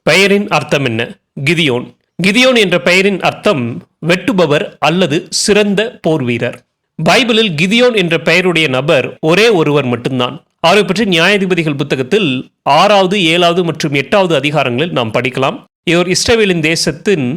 பெயரின் அர்த்தம் என்ன? கிதியோன். கிதியோன் என்ற பெயரின் அர்த்தம் வெட்டுபவர் அல்லது சிறந்த போர் வீரர். பைபிளில் கிதியோன் என்ற பெயருடைய நபர் ஒரே ஒருவர் மட்டும்தான். அவரை பற்றி நியாயாதிபதிகள் புத்தகத்தில் 6வது 7வது மற்றும் 8வது அதிகாரங்களில் நாம் படிக்கலாம். இவர் இஸ்ரவேலின் தேசத்தின்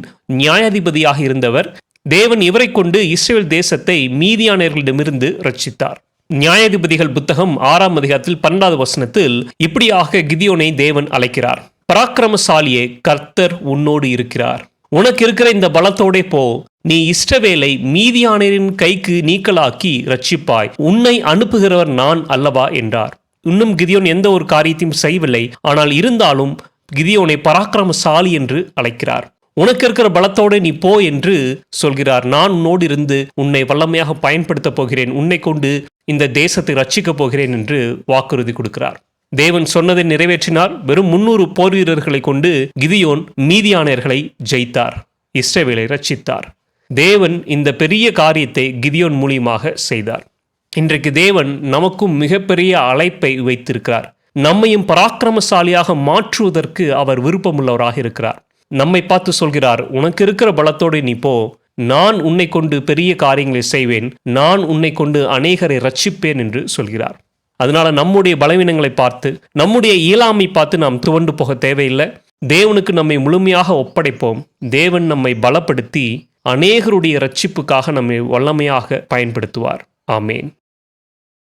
நியாயாதிபதியாக இருந்தவர். தேவன் இவரை கொண்டு இஸ்ரவேல் தேசத்தை மீதியானியர்களிடமிருந்து ரட்சித்தார். நியாயாதிபதிகள் புத்தகம் 6ஆம் அதிகாரத்தில் 12வது வசனத்தில் இப்படியாக கிதியோனை தேவன் அழைக்கிறார். பராக்கிரமசாலியே, கர்த்தர் உன்னோடு இருக்கிறார். உனக்கு இருக்கிற இந்த பலத்தோடே போ. நீ இஸ்ரவேலை மீதியானியரின் கைக்கு நீக்கலாக்கி ரட்சிப்பாய். உன்னை அனுப்புகிறவர் நான் அல்லவா என்றார். இன்னும் கிதியோன் எந்த ஒரு காரியத்தையும் செய்யவில்லை. ஆனால் இருந்தாலும் கிதியோனை பராக்கிரமசாலி என்று அழைக்கிறார். உனக்கு இருக்கிற பலத்தோடு நீ போ என்று சொல்கிறார். நான் உன்னோடு இருந்து உன்னை வல்லமையாக பயன்படுத்தப் போகிறேன். உன்னை கொண்டு இந்த தேசத்தை ரட்சிக்கப் போகிறேன் என்று வாக்குறுதி கொடுக்கிறார். தேவன் சொன்னதை நிறைவேற்றினார். வெறும் 300 போர் வீரர்களை கொண்டு கிதியோன் மீதியானியர்களை ஜெயித்தார், இஸ்ரவேலை ரட்சித்தார். தேவன் இந்த பெரிய காரியத்தை கிதியோன் மூலியமாக செய்தார். இன்றைக்கு தேவன் நமக்கும் மிகப்பெரிய அழைப்பை வைத்திருக்கிறார். நம்மையும் பராக்கிரமசாலியாக மாற்றுவதற்கு அவர் விருப்பமுள்ளவராக இருக்கிறார். நம்மை பார்த்து சொல்கிறார், உனக்கு இருக்கிற பலத்தோடு நீ போ. நான் உன்னை கொண்டு பெரிய காரியங்களை செய்வேன். நான் உன்னை கொண்டு அநேகரை ரட்சிப்பேன் என்று சொல்கிறார். அதனால நம்முடைய பலவீனங்களை பார்த்து, நம்முடைய இயலாமை பார்த்து நாம் துவண்டு போக தேவையில்லை. தேவனுக்கு நம்மை முழுமையாக ஒப்படைப்போம். தேவன் நம்மை பலப்படுத்தி அநேகருடைய ரட்சிப்புக்காக நம்மை வல்லமையாக பயன்படுத்துவார். ஆமேன்.